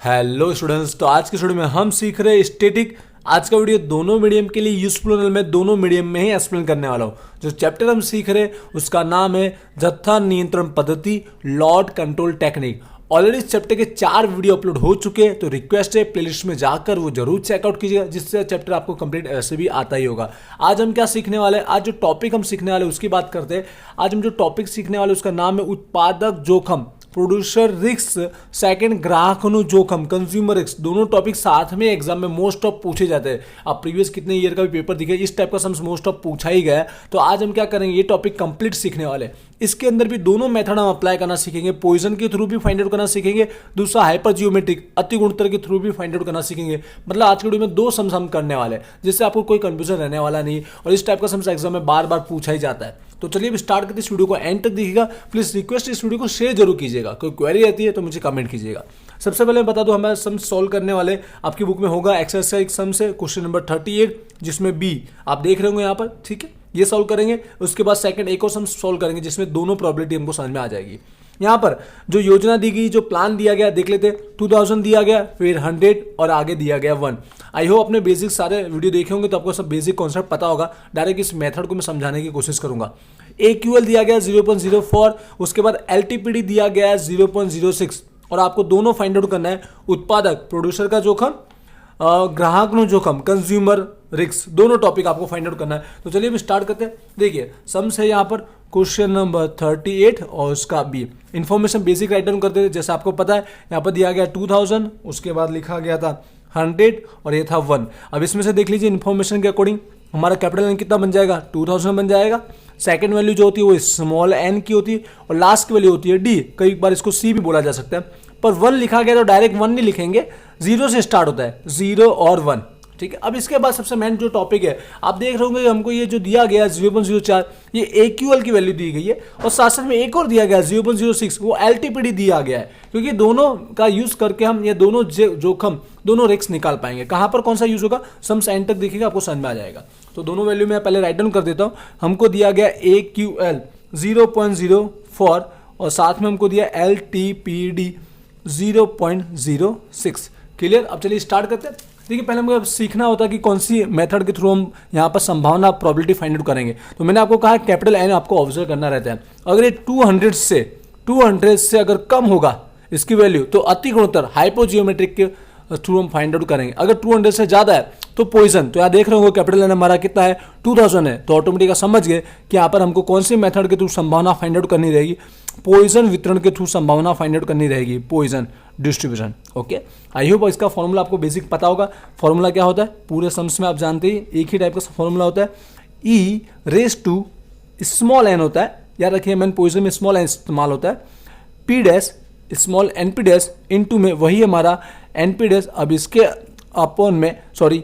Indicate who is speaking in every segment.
Speaker 1: Hello students, तो आज के स्टूडियो में हम सीख रहे हैं स्टैटिक। आज का वीडियो दोनों मीडियम के लिए यूजफुल होने वाला, मैं दोनों मीडियम में ही एक्सप्लेन करने वाला हूँ। जो चैप्टर हम सीख रहे हैं उसका नाम है जत्था नियंत्रण पद्धति, लॉट कंट्रोल टेक्निक। ऑलरेडी इस चैप्टर के 4 वीडियो अपलोड हो चुके हैं, तो रिक्वेस्ट है प्लेलिस्ट में जाकर वो जरूर चेकआउट कीजिएगा, जिससे चैप्टर आपको कंप्लीट ऐसे भी आता ही होगा। आज हम क्या सीखने वाले हैं, आज जो टॉपिक हम सीखने वाले हैं उसकी बात करते हैं। आज हम जो टॉपिक सीखने वाले उसका नाम है उत्पादक जोखम, प्रोड्यूसर रिस्क, सेकंड ग्राहक जोखम, कंज्यूमर रिस्क। दोनों टॉपिक साथ में एग्जाम में मोस्ट ऑफ पूछे जाते हैं। आप प्रीवियस कितने ईयर का भी पेपर दिखे, इस टाइप का सम्स मोस्ट ऑफ पूछा ही गया है। तो आज हम क्या करेंगे, ये टॉपिक कंप्लीट सीखने वाले हैं। इसके अंदर भी दोनों मेथड हम अप्लाई करना सीखेंगे। पॉइजन के थ्रू भी फाइंड आउट करना सीखेंगे, दूसरा हाइपर जियोमेट्रिक अति गुणोत्तर के थ्रू भी फाइंड आउट करना सीखेंगे। मतलब आज के वीडियो में 2 सम्स हम करने वाले हैं, जिससे आपको कोई कंफ्यूजन रहने वाला नहीं। और इस टाइप का सम्स एग्जाम में बार बार पूछा ही जाता है। तो चलिए अब स्टार्ट करते, इस वीडियो को एंड तक देखिएगा। प्लीज रिक्वेस्ट, इस वीडियो को शेयर जरूर कीजिएगा। कोई क्वेरी रहती है तो मुझे कमेंट कीजिएगा। सबसे पहले बता दो, हमारे सम सॉल्व करने वाले आपकी बुक में होगा एक्सरसाइज सम से क्वेश्चन नंबर 38, जिसमें बी आप देख रहे होंगे यहाँ पर, ठीक है। ये सॉल्व करेंगे, उसके बाद सेकंड एक और सम सॉल्व करेंगे जिसमें दोनों प्रोबेबिलिटी हमको समझ में आ जाएगी। यहाँ पर जो योजना दी गई, जो प्लान दिया गया, देख लेते। 2000 दिया गया, फिर 100 और आगे दिया गया 1। आई होप अपने बेसिक सारे वीडियो देखे होंगे तो आपको सब बेसिक कॉन्सेप्ट पता होगा। डायरेक्ट इस मेथड को मैं समझाने की कोशिश करूंगा। AQL दिया गया 0.04, उसके बाद LTPD दिया गया है 0.06 और आपको दोनों फाइंड आउट करना है। उत्पादक प्रोड्यूसर का जोखम, ग्राहक नो जोखम कंज्यूमर रिस्क, दोनों टॉपिक आपको फाइंड आउट करना है। तो चलिए हम स्टार्ट करते हैं। देखिए सम्स है यहाँ पर क्वेश्चन नंबर 38 और उसका B. Information basic write down करते थे, जैसे आपको पता है यहाँ पर दिया गया 2000, उसके बाद लिखा गया था 100 और ये था 1। अब इसमें से देख लीजिए इन्फॉर्मेशन के अकॉर्डिंग हमारा कैपिटल एन कितना बन जाएगा, 2000 बन जाएगा। सेकंड वैल्यू जो होती है वो स्मॉल एन की होती है और लास्ट की वैल्यू होती है डी। कई बार इसको सी भी बोला जा सकता है, पर 1 लिखा गया तो डायरेक्ट 1 नहीं लिखेंगे, 0 से स्टार्ट होता है, 0 और 1, ठीक है। अब इसके बाद सबसे मेन जो टॉपिक है, आप देख रहे होंगे हमको ये जो दिया गया 0.04, ये AQL की वैल्यू दी गई है और साथ साथ में एक और दिया गया 0.06, वो LTPD दिया गया है। क्योंकि दोनों का यूज करके हम ये दोनों जोखम, दोनों रिस्क निकाल पाएंगे। कहां पर कौन सा यूज होगा, सम्स एंड तक देखिएगा, आपको समझ में आ जाएगा। तो दोनों वैल्यू में पहले राइट डाउन कर देता हूं। हमको दिया गया AQL 0.04 और साथ में हमको दिया LTPD 0.06। क्लियर। अब चलिए स्टार्ट करते हैं। देखिए पहले हमको सीखना होता है कि कौन सी मेथड के थ्रू हम यहाँ पर संभावना प्रोबेबिलिटी फाइंड आउट करेंगे। तो मैंने आपको कहा कैपिटल एन आपको ऑब्जर्व करना रहता है। अगर ये 200 से अगर कम होगा इसकी वैल्यू, तो अति गुणोत्तर हाइपोजियोमेट्रिक के थ्रू हम फाइंड आउट करेंगे। अगर 200 से ज्यादा है तो पॉइजन। तो यहाँ देख रहे होंगे कैपिटल एन हमारा कितना है, 2000 है, तो ऑटोमेटिक समझ गए कि यहाँ पर हमको कौन सी मेथड के थ्रू संभावना फाइंड आउट करनी रहेगी, पॉइजन वितरण के थ्रू संभावना फाइंड आउट करनी रहेगी, Poisson distribution. Okay, I hope इसका फॉर्मूला आपको बेसिक पता होगा। फॉर्मूला क्या होता है, पूरे सम्स में आप जानते ही एक ही टाइप का फॉर्मूला होता है, E raise to small N होता है, याद रखिए मैन पॉइजन में स्मॉल एन इस्तेमाल होता है, P dash small NP dash into में वही हमारा NP डैश। अब इसके अपॉन में सॉरी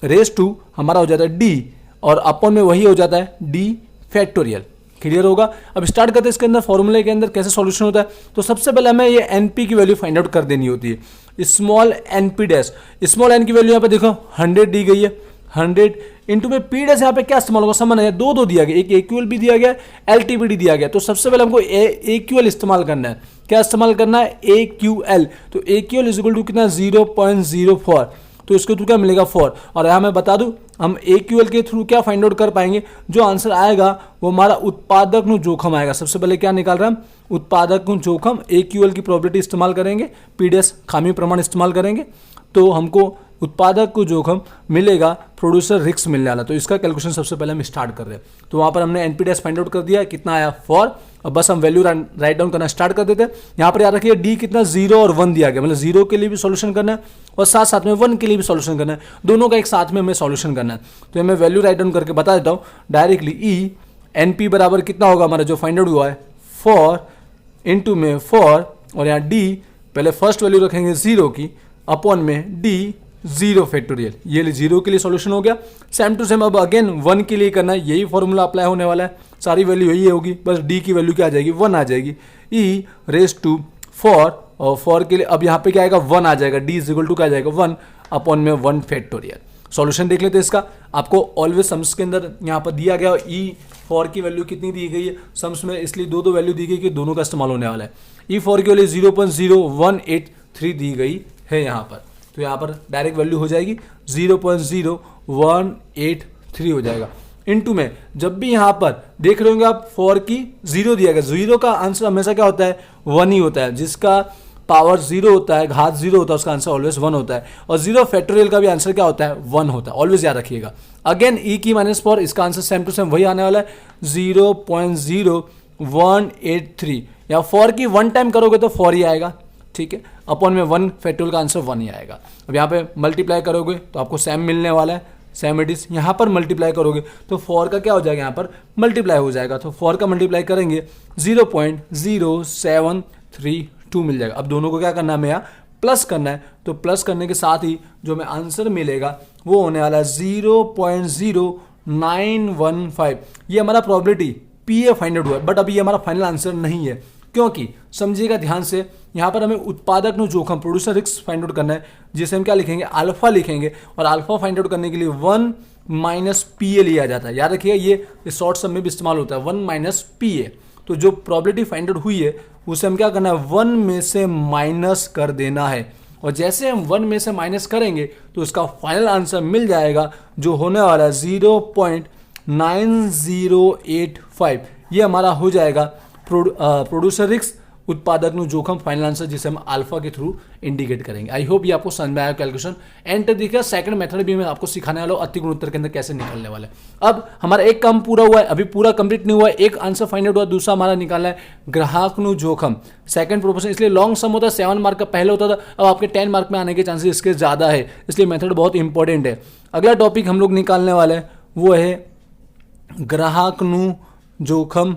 Speaker 1: रेस टू हमारा हो जाता है D और अपॉन में वही हो जाता है D फैक्टोरियल। क्लियर होगा। अब स्टार्ट करते हैं इसके अंदर फॉर्मूले के अंदर कैसे सॉल्यूशन होता है। तो सबसे पहले हमें ये NP की वैल्यू फाइंड आउट कर देनी होती है। Small NP dash, small n की वैल्यू यहाँ पे देखो 100 दी गई है, 100 इंटू में P डैश यहाँ पे क्या इस्तेमाल होगा, समझ है, दो दिया गया, एक AQL भी दिया गया, LTPD दिया गया। तो सबसे पहले हमको AQL इस्तेमाल करना है। क्या इस्तेमाल करना है, AQL। तो AQL इज इक्वल टू कितना, 0.04, तो इसके थ्रू क्या मिलेगा 4। और यहाँ मैं बता दूं हम AQL के थ्रू क्या फाइंड आउट कर पाएंगे, जो आंसर आएगा वो हमारा उत्पादक नु जोखम आएगा। सबसे पहले क्या निकाल रहे हैं हम, उत्पादक नु जोखम, AQL की प्रोबेबिलिटी इस्तेमाल करेंगे, P डैश खामी प्रमाण इस्तेमाल करेंगे, तो हमको उत्पादक को जोखम मिलेगा, प्रोड्यूसर रिस्क मिलने वाला। तो इसका कैलकुलेशन सबसे पहले हम स्टार्ट कर रहे हैं। तो वहाँ पर हमने NP डैश फाइंड आउट कर दिया, कितना आया 4। अब बस हम वैल्यू राइट डाउन करना स्टार्ट कर देते हैं। यहाँ पर याद रखिए D कितना 0 और 1 दिया गया, मतलब 0 के लिए भी सॉल्यूशन करना है और साथ साथ में 1 के लिए भी सॉल्यूशन करना है, दोनों का एक साथ में हमें सॉल्यूशन करना है। तो मैं वैल्यू राइट डाउन करके बता देता हूँ डायरेक्टली। E NP बराबर कितना होगा हमारा जो फाइंड आउट हुआ है 4 इंटू में 4 और यहाँ D पहले फर्स्ट वैल्यू रखेंगे 0 की, अपॉन में D 0 फैक्टोरियल। ये 0 के लिए सॉल्यूशन हो गया। सेम टू सेम अब अगेन 1 के लिए करना है, यही फॉर्मूला अप्लाई होने वाला है, सारी वैल्यू यही होगी, बस D की वैल्यू क्या आ जाएगी, 1 आ जाएगी। E रेस टू 4 और 4 के लिए अब यहाँ पे क्या आएगा 1 आ जाएगा, D इज इक्वल टू क्या आ जाएगा 1 अपॉन में 1 फैक्टोरियल। सॉल्यूशन देख लेते हैं इसका। आपको ऑलवेज सम्स के अंदर यहाँ पर दिया गया E4 की वैल्यू कितनी दी गई है सम्स में, इसलिए दो वैल्यू दी गई कि दोनों का इस्तेमाल होने वाला है। E4 की वैल्यू 0.018 3 दी गई है यहाँ पर। तो यहाँ पर डायरेक्ट वैल्यू हो जाएगी 0.0183 हो जाएगा। इनटू में जब भी यहाँ पर देख रहे होंगे आप 4 की 0 दिया गया, 0 का आंसर हमेशा क्या होता है 1 ही होता है। जिसका पावर 0 होता है, घात 0 होता है, उसका आंसर ऑलवेज 1 होता है। और 0 फैक्टोरियल का भी आंसर क्या होता है 1 होता है, ऑलवेज याद रखिएगा। अगेन e की -4 इसका आंसर सेम टू सेम वही आने वाला है 0.0183। या 4 की 1 टाइम करोगे तो 4 ही आएगा, ठीक है। अपॉन में 1 फैक्टोरियल का आंसर 1 ही आएगा। अब यहाँ पे मल्टीप्लाई करोगे तो आपको सेम मिलने वाला है, सेम इट इज। यहाँ पर मल्टीप्लाई करोगे तो 4 का क्या हो जाएगा, यहाँ पर मल्टीप्लाई हो जाएगा। तो 4 का मल्टीप्लाई करेंगे 0.0732 मिल जाएगा। अब दोनों को क्या करना है, हमें यहाँ प्लस करना है। तो प्लस करने के साथ ही जो हमें आंसर मिलेगा वो होने वाला है 0.0915। ये हमारा प्रोबेबिलिटी PA फाइंड आउट हुआ है, बट अभी ये हमारा फाइनल आंसर नहीं है। क्योंकि समझिएगा ध्यान से, यहाँ पर हमें उत्पादक नु जोखिम प्रोड्यूसर रिस्क फाइंड आउट करना है, जिसे हम क्या लिखेंगे अल्फा लिखेंगे। और अल्फा फाइंड आउट करने के लिए 1 माइनस PA लिया जाता है। याद रखिएगा ये शॉर्ट सम में भी इस्तेमाल होता है 1 माइनस PA। तो जो प्रोबेबिलिटी फाइंड आउट हुई है उसे हम क्या करना है 1 में से माइनस कर देना है। और जैसे हम 1 में से माइनस करेंगे तो उसका फाइनल आंसर मिल जाएगा जो होने वाला है 0.9085। ये हमारा हो जाएगा प्रोड्यूसर रिस्क उत्पादक नु जोखिम फाइनल आंसर, जिसे हम अल्फा के थ्रू इंडिकेट करेंगे। आई होप ये आपको समझ में आया कैलकुलेशन। एंड देखिए सेकंड मेथड भी मैं आपको सिखाने वाला हूँ अति गुणोत्तर के अंदर कैसे निकलने वाला है। अब हमारा एक काम पूरा हुआ है, अभी पूरा कंप्लीट नहीं हुआ है। एक आंसर फाइंड आउट हुआ, दूसरा हमारा निकालना है ग्राहक नु जोखिम सेकंड प्रोपोर्शन। इसलिए लॉन्ग सम होता है 7 मार्क का पहले होता था, अब आपके 10 मार्क में आने के चांसेस इसके ज्यादा है, इसलिए मेथड बहुत इंपॉर्टेंट है। अगला टॉपिक हम लोग निकालने वाले हैं वो है ग्राहक नु जोखिम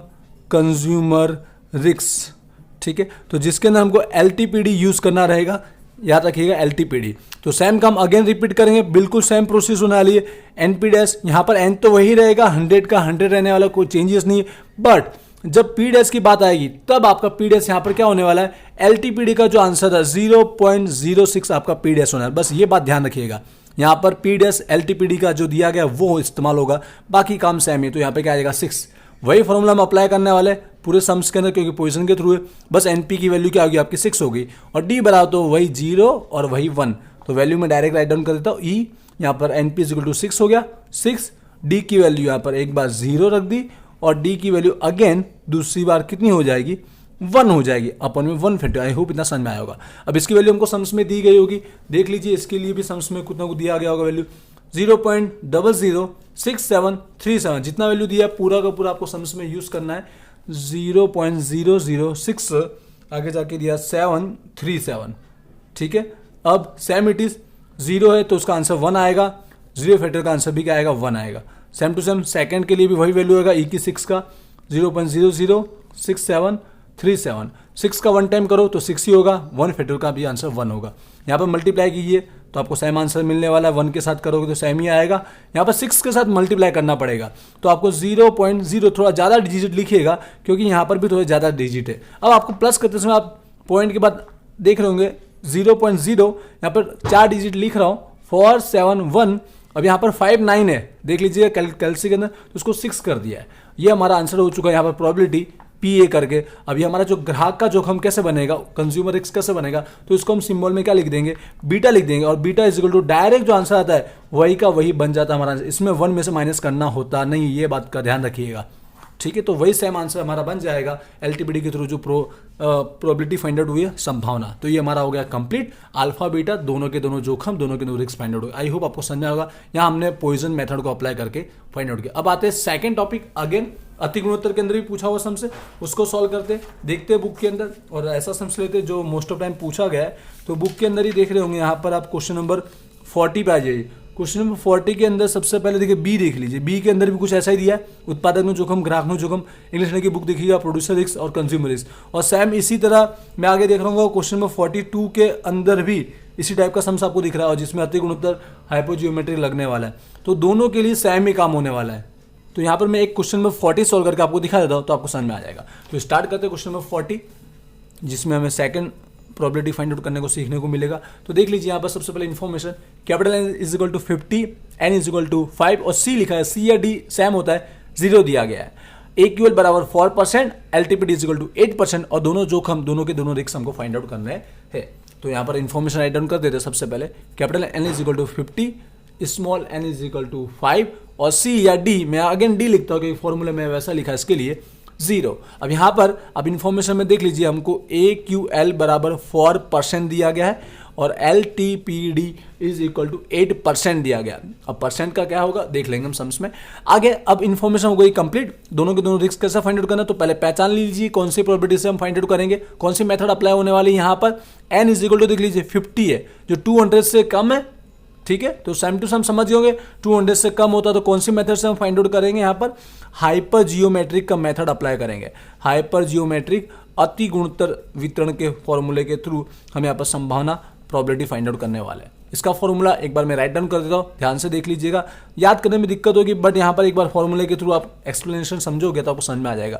Speaker 1: कंज्यूमर रिस्क, ठीक है। तो जिसके अंदर हमको LTPD यूज करना रहेगा, याद रखिएगा LTPD। तो सेम काम अगेन रिपीट करेंगे, बिल्कुल सेम प्रोसेस होने वाली है। NP' यहाँ पर N तो वही रहेगा, 100 का 100 रहने वाला, कोई चेंजेस नहीं है। बट जब P' की बात आएगी तब आपका P' यहाँ पर क्या होने वाला है, LTPD का जो आंसर है 0.06 आपका P' होना है। बस ये बात ध्यान रखिएगा, यहाँ पर P' LTPD का जो दिया गया वो इस्तेमाल होगा, बाकी काम सेम है। तो यहाँ पे क्या आएगा 6। वही फॉर्मूला हम अप्लाई करने वाले पूरे सम्स के अंदर, क्योंकि पोजीशन के थ्रू है। बस NP की वैल्यू क्या होगी आपकी 6 होगी, और D बराबर तो वही 0 और वही 1। तो वैल्यू में डायरेक्ट राइट डाउन कर देता हूँ। E यहाँ पर NP = 6 हो गया 6। D की वैल्यू यहाँ पर एक बार 0 रख दी, और D की वैल्यू अगेन दूसरी बार कितनी हो जाएगी 1 हो जाएगी, अपन में 1 फैक्टर। आई होप इतना समझ में आया होगा। अब इसकी वैल्यू हमको सम्स में दी गई होगी, देख लीजिए इसके लिए भी सम्स में कुछ ना कुछ दिया गया होगा वैल्यू 0.006737। जितना वैल्यू दिया पूरा का पूरा आपको सम्स में यूज करना है। 0.006 आगे जाके दिया 737, ठीक है। अब सेम इट इज 0 है तो उसका आंसर 1 आएगा, 0 फैक्टर का आंसर भी क्या आएगा 1 आएगा। सेम टू सेम सेकंड के लिए भी वही वैल्यू होगा E की 6 का 0.006737। 6 का 1 टाइम करो तो 6 ही होगा, 1 फैक्टर का भी आंसर 1 होगा। यहाँ पर मल्टीप्लाई कीजिए तो आपको सेम आंसर मिलने वाला है, 1 के साथ करोगे तो सेम ही आएगा। यहाँ पर 6 के साथ मल्टीप्लाई करना पड़ेगा, तो आपको 0.0 थोड़ा ज़्यादा डिजिट लिखिएगा, क्योंकि यहाँ पर भी थोड़ा ज़्यादा डिजिट है। अब आपको प्लस करते समय आप पॉइंट के बाद देख रहे होंगे 0.0, यहाँ पर 4 डिजिट लिख रहा हूँ 471। अब यहाँ पर 59 है, देख लीजिए कैलसी के अंदर, तो उसको 6 कर दिया है। ये हमारा आंसर हो चुका है यहाँ पर प्रोबेबिलिटी PA करके। अभी हमारा जो ग्राहक का जोखिम कैसे बनेगा, कंज्यूमर रिस्क कैसे बनेगा, तो इसको हम सिंबल में क्या लिख देंगे बीटा लिख देंगे, और बीटा = डायरेक्ट जो आंसर आता है वही का वही बन जाता है हमारा आंसर। इसमें 1 में से माइनस करना होता नहीं, ये बात का ध्यान रखिएगा, ठीक है। तो वही सेम आंसर हमारा बन जाएगा LTPD के थ्रू जो प्रोबेबिलिटी फाइंड आउट हुई है संभावना। तो ये हमारा हो गया कंप्लीट, अल्फा बीटा दोनों के दोनों जोखिम, दोनों के दोनों रिस्क फाइंड आउट हुए। आई होप आपको समझ होगा। यहाँ हमने पॉइजन मेथड को अप्लाई करके फाइंड आउट किया। अब आते हैं सेकंड टॉपिक, अगेन अति गुणोत्तर के अंदर भी पूछा हुआ सम से, उसको सॉल्व करते देखते हैं बुक के अंदर, और ऐसा सम्स लेते जो मोस्ट ऑफ टाइम पूछा गया है। तो बुक के अंदर ही देख रहे होंगे, यहाँ पर आप क्वेश्चन नंबर 40 पे आ जाइए। क्वेश्चन नंबर 40 के अंदर सबसे पहले देखिए बी देख लीजिए, बी के अंदर भी कुछ ऐसा ही दिया है, उत्पादक नु जोखिम ग्राहक नु जोखिम। इंग्लिश की बुक देखिएगा प्रोड्यूसर रिस्क और कंज्यूमर रिस्क। और सेम इसी तरह मैं आगे देख रहा हूँ क्वेश्चन नंबर 42 के अंदर भी इसी टाइप का सम्स आपको दिख रहा है, और जिसमें अति गुणोत्तर हाइपोजियोमेट्री लगने वाला है। तो दोनों के लिए सेम ही काम होने वाला है। तो यहाँ पर मैं एक क्वेश्चन नंबर 40 सॉल्व करके आपको दिखा देता हूँ, तो आपको समझ में आ जाएगा। तो स्टार्ट करते हैं क्वेश्चन नंबर 40, जिसमें हमें सेकंड प्रोबेबिलिटी फाइंड आउट करने को सीखने को मिलेगा। तो देख लीजिए यहाँ पर सबसे पहले इन्फॉर्मेशन, कैपिटल N = 50, N = 5 और C लिखा है, C या D सेम होता है, 0 दिया गया है। AQL = 4%, LTPD = 8%, और दोनों जोखिम दोनों के दोनों रिस्क हमको फाइंड आउट करने हैं। तो यहाँ पर इन्फॉर्मेशन राइट डाउन कर देते हैं सबसे पहले। Capital N is equal to 50, small N is equal to 5 और सी या डी, मैं अगेन डी लिखता हूँ क्योंकि फॉर्मूले में वैसा लिखा है इसके लिए 0। अब यहाँ पर अब इन्फॉर्मेशन में देख लीजिए, हमको AQL बराबर 4% दिया गया है और LTPD इज इक्वल टू 8% दिया गया। अब परसेंट का क्या होगा देख लेंगे हम सम्स में आगे। अब इन्फॉर्मेशन हो गई कंप्लीट, दोनों के दोनों रिस्क कैसे फाइंड आउट करना, तो पहले पहचान लीजिए कौन सी प्रोबेबिलिटी से हम फाइंड आउट करेंगे, कौन सी मेथड अप्लाई होने वाली है। यहाँ पर n इज इक्वल टू देख लीजिए 50 है जो 200 से कम है, ठीक है, तो सेम टू सेम समझ गए 200 से कम होता तो कौन सी मेथड से हम फाइंड आउट करेंगे, यहाँ पर हाइपर जियोमेट्रिक का मेथड अप्लाई करेंगे। हाइपर जियोमेट्रिक अति गुणोत्तर वितरण के फॉर्मूले के थ्रू हम यहाँ पर संभावना प्रोबेबिलिटी फाइंड आउट करने वाले हैं। इसका फॉर्मूला एक बार मैं राइट डाउन कर देता हूँ, ध्यान से देख लीजिएगा, याद करने में दिक्कत होगी बट यहाँ पर एक बार फॉर्मूले के थ्रू आप एक्सप्लेनेशन समझोगे तो आपको समझ में आ जाएगा।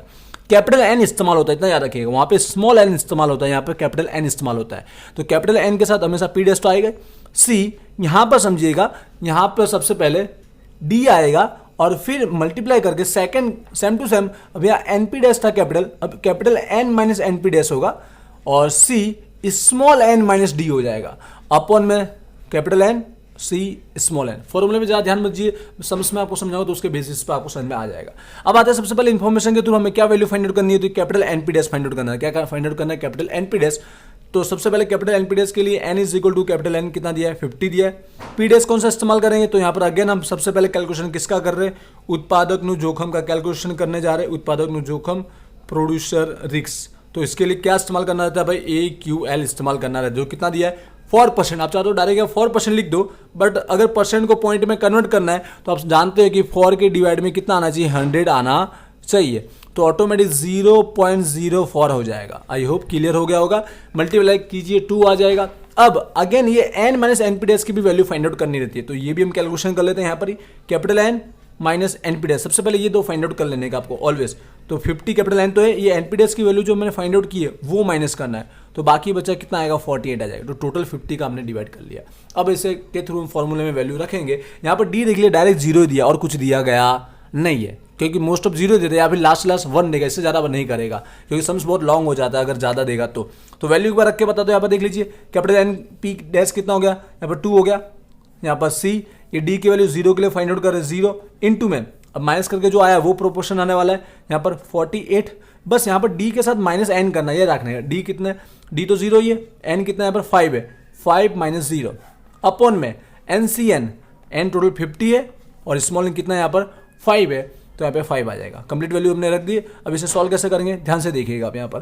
Speaker 1: कैपिटल एन इस्तेमाल होता है, इतना याद रखिएगा, वहाँ पे स्मॉल एन इस्तेमाल होता है, यहाँ पे कैपिटल एन इस्तेमाल होता है। तो कैपिटल एन के साथ हमेशा पी डैश तो आएगा, सी यहाँ पर समझिएगा, यहाँ पर सबसे पहले डी आएगा और फिर मल्टीप्लाई करके सेकंड सेम टू सेम, अब यहाँ एनपी डैश था कैपिटल, अब capital N minus NP dash होगा और C small N minus D हो जाएगा अपॉन में capital N C small N. फॉर्मूले में ज़्यादा ध्यान मत दीजिए, समझ में आपको समझाऊंगा तो उसके बेसिस पे आपको समझ में आ जाएगा। अब आते हैं सबसे पहले इन्फॉर्मेशन के थ्रू हमें क्या वैल्यू फाइंड आउट करनी है, तो capital NP dash find out करना है। क्या फाइंड आउट करना है, कैपिटल एनपी डैश। तो सबसे पहले कैपिटल एनपी डैश के लिए N is equal to capital N कितना दिया है 50 दिया है। पी डैश कौन सा इस्तेमाल करेंगे, तो यहाँ पर अगेन हम सबसे पहले कैलकुलेशन किसका कर रहे हैं, उत्पादक नु जोखम का कैलकुलेशन करने जा रहे हैं। उत्पादक नु जोखम प्रोड्यूसर रिस्क, तो इसके लिए क्या इस्तेमाल करना रहता है भाई, AQL इस्तेमाल करना रहता है, जो कितना दिया है 4%। आप चाहते हो डायरेक्ट 4% लिख दो, बट अगर परसेंट को पॉइंट में कन्वर्ट करना है तो आप जानते हैं कि 4 के डिवाइड में कितना आना चाहिए, 100 आना चाहिए, तो ऑटोमेटिक 0.04 हो जाएगा। आई होप क्लियर हो गया होगा। मल्टीप्लाई कीजिए 2 आ जाएगा। अब अगेन ये एन माइनस एनपी डैश की भी वैल्यू फाइंड आउट करनी रहती है, तो ये भी हम कैलकुलेशन कर लेते हैं यहाँ पर ही, capital N minus NP dash. सबसे पहले ये दो फाइंड आउट कर लेने का आपको ऑलवेज। तो 50 कैपिटल एन तो है, ये एनपी डैश की वैल्यू जो मैंने फाइंड आउट की है वो माइनस करना है, तो बाकी बचा कितना आएगा 48 आ जाएगा। तो टोटल 50 का हमने डिवाइड कर लिया। अब इसे के थ्रू हम फॉर्मूले में वैल्यू रखेंगे। यहाँ पर डी देख लिया डायरेक्ट 0 दिया और कुछ दिया गया नहीं है, क्योंकि मोस्ट ऑफ 0 देते हैं या फिर लास्ट 1 देगा, इससे ज़्यादा नहीं करेगा क्योंकि सम्स बहुत लॉन्ग हो जाता है अगर ज़्यादा देगा तो वैल्यू एक बार रख के बता दो। यहाँ पर देख लीजिए कैपिटल एन पी डैश कितना हो गया, यहाँ पर 2 हो गया, यहाँ पर सी, ये डी की वैल्यू 0 के लिए फाइंड आउट कर रहे हैं 0 इंटू में, अब माइनस करके जो आया वो प्रोपोर्शन आने वाला है यहाँ पर 48। बस यहाँ पर डी के साथ माइनस एन करना है, ये रखना है। डी कितना है, डी तो 0 ही है, एन कितना है यहाँ पर 5 है, 5 माइनस 0 अपॉन में N C N, N total 50 है और स्मॉल एन कितना है यहाँ पर 5 है, तो यहाँ पे 5 आ जाएगा। कंप्लीट वैल्यू हमने रख दी। अब इसे सॉल्व कैसे करेंगे ध्यान से देखिएगा आप यहाँ पर।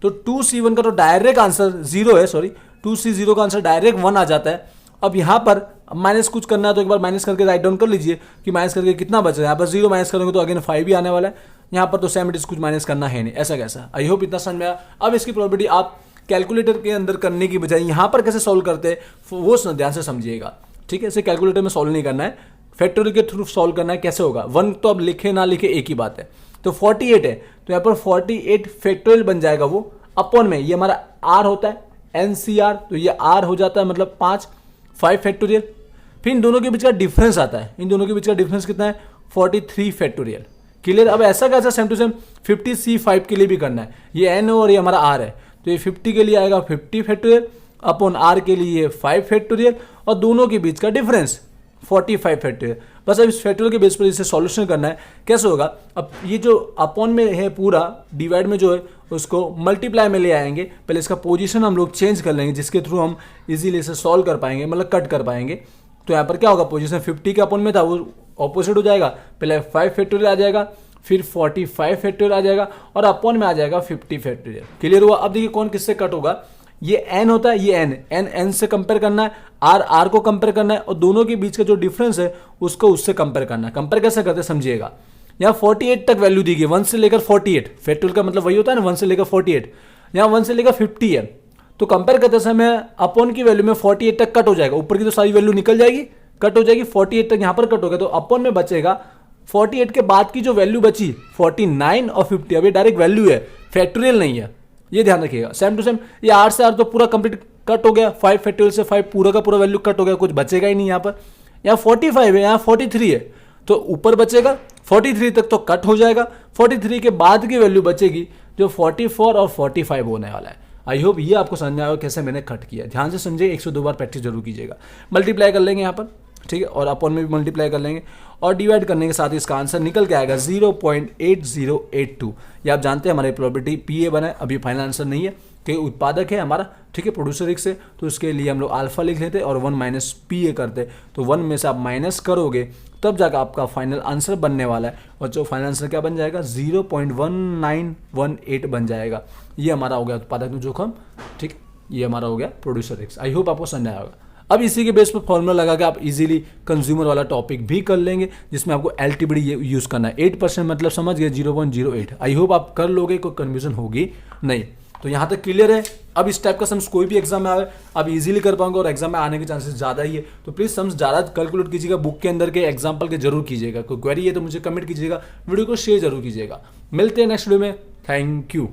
Speaker 1: तो 2C1 का तो डायरेक्ट आंसर 0 है, सॉरी 2C0 का आंसर डायरेक्ट 1 आ जाता है। अब यहाँ पर माइनस कुछ करना है तो एक बार माइनस करके राइट डाउन कर लीजिए कि माइनस करके कितना बचा है। यहाँ पर 0 माइनस करेंगे तो अगेन 5 ही आने वाला है। यहाँ पर तो सेम इट इज कुछ माइनस करना है नहीं, ऐसा कैसा। आई होप इतना समझ में आया। अब इसकी प्रोबेबिलिटी आप कैलकुलेटर के अंदर करने की बजाय यहाँ पर कैसे सॉल्व करते हैं वो ध्यान से समझिएगा, ठीक है। इसे कैलकुलेटर में सॉल्व नहीं करना है, फैक्टोरियल के थ्रू सॉल्व करना है। कैसे होगा, 1 तो अब लिखे ना लिखे एक ही बात है। तो 48 है तो यहाँ पर 48 फैक्टोरियल बन जाएगा वो अपॉन में, ये हमारा R होता है NCR, तो ये R हो जाता है मतलब 5 फैक्टोरियल। फिर इन दोनों के बीच का डिफरेंस आता है, इन दोनों के बीच का डिफरेंस कितना है 43 फैक्टोरियल। क्लियर। अब ऐसा कैसा सेम टू सेम 50C5 के लिए भी करना है, ये N और ये हमारा R है, तो ये 50 के लिए आएगा 50 फैक्टोरियल अपॉन R के लिए 5 फैक्टोरियल और दोनों के बीच का डिफरेंस 45 फैक्टोरियल। बस अब इस फैक्टोरियल के बेस पर इसे सॉल्यूशन करना है। कैसे होगा, अब ये जो अपॉन में है पूरा डिवाइड में जो है उसको मल्टीप्लाई में ले आएंगे। पहले इसका पोजीशन हम लोग चेंज कर लेंगे जिसके थ्रू हम इजीली इसे सॉल्व कर पाएंगे, मतलब कट कर पाएंगे। तो यहाँ पर क्या होगा, पोजीशन 50 के अपॉन में था वो ऑपोजिट हो जाएगा, पहले 5 फैक्टोरियल आ जाएगा, फिर 45 फैक्टोरियल आ जाएगा और अपॉन में आ जाएगा 50 फैक्टोरियल। क्लियर हुआ। अब देखिए कौन किससे कट होगा, ये n होता है, ये n से कंपेयर करना है, r को कंपेयर करना है और दोनों के बीच का जो डिफरेंस है उसको उससे कंपेयर करना है। कंपेयर कैसे करते हैं समझिएगा। यहाँ 48 तक वैल्यू दी गई, 1 से लेकर 48, फैक्टोरियल का मतलब वही होता है ना 1 से लेकर 48, यहाँ 1 से लेकर 50 है। तो कंपेयर करते समय अपॉन की वैल्यू में 48 तक कट हो जाएगा, ऊपर की तो सारी वैल्यू निकल जाएगी, कट हो जाएगी, 48 तक यहाँ पर कट हो गया, तो अपॉन में बचेगा 48 के बाद की जो वैल्यू बची 49 और 50। अब ये डायरेक्ट वैल्यू है, फैक्टोरियल नहीं है, ये ध्यान रखिएगा। सेम टू सेम ये 8 से 8 तो पूरा कंप्लीट कट हो गया, 5 फैक्टोरियल से 5 पूरा का पूरा वैल्यू कट हो गया, कुछ बचेगा ही नहीं। यहाँ पर यहाँ 45 है, यहाँ 43 है, तो ऊपर बचेगा 43 तक तो कट हो जाएगा, 43 के बाद की वैल्यू बचेगी जो 44 और 45 होने वाला है। आई होप ये आपको समझ में आएगा कैसे मैंने कट किया। ध्यान से समझिए, 102 बार प्रैक्टिस जरूर कीजिएगा। मल्टीप्लाई कर लेंगे यहाँ पर, ठीक है, और अपॉन में भी मल्टीप्लाई कर लेंगे और डिवाइड करने के साथ ही इसका आंसर निकल के आएगा 0.8082। ये आप जानते हैं हमारी प्रॉपर्टी पी ए बना है, अभी फाइनल आंसर नहीं है कि उत्पादक है हमारा, ठीक है, प्रोड्यूसर एक्स है, तो इसके लिए हम लोग अल्फा लिख लेते और 1 माइनस पी ए करते, तो 1 में से आप माइनस करोगे तब जाकर आपका फाइनल आंसर बनने वाला है, और जो फाइनल आंसर क्या बन जाएगा 0.1918 बन जाएगा। ये हमारा हो गया उत्पादक में जोखम, ठीक, ये हमारा हो गया प्रोड्यूसर एक्स। आई होप आपको समझ आया होगा। अब इसी के बेस पर फॉर्मूला लगा के आप इजीली कंज्यूमर वाला टॉपिक भी कर लेंगे, जिसमें आपको एलटीबीडी यूज करना है। 8% मतलब समझ गए 0.08। आई होप आप कर लोगे, कोई कन्फ्यूजन होगी नहीं। तो यहाँ तक क्लियर है। अब इस टाइप का सम्स कोई भी एग्जाम में आए आप इजीली कर पाओगे और एग्जाम में आने के चांसेस ज़्यादा ही है। तो प्लीज़ सम्स ज़्यादा कैलकुलेट कीजिएगा, बुक के अंदर के एग्जाम्पल के जरूर कीजिएगा। कोई क्वेरी है तो मुझे कमेंट कीजिएगा, वीडियो को शेयर जरूर कीजिएगा। मिलते हैं नेक्स्ट वीडियो में। Thank you.